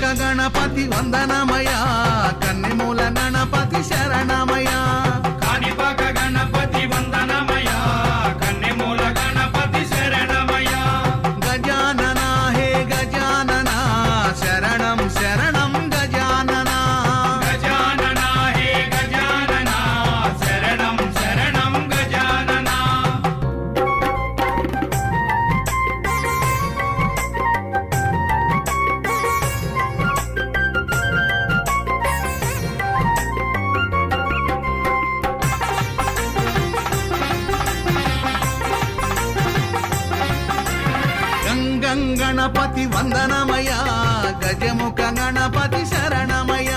గజముఖ గణపతి వందనమయ కన్నెమూల గణపతి శరణమయ కాణిపాక గణపతి వందనమయ కన్నెమూల గణపతి శరణమయ గజానన హే గజానన శరణం శరణం గజానన గజానన హే గజానన శరణం శరణం గజానన గంగం గణపతి వందనమయ గజముఖ గణపతి శరణమయ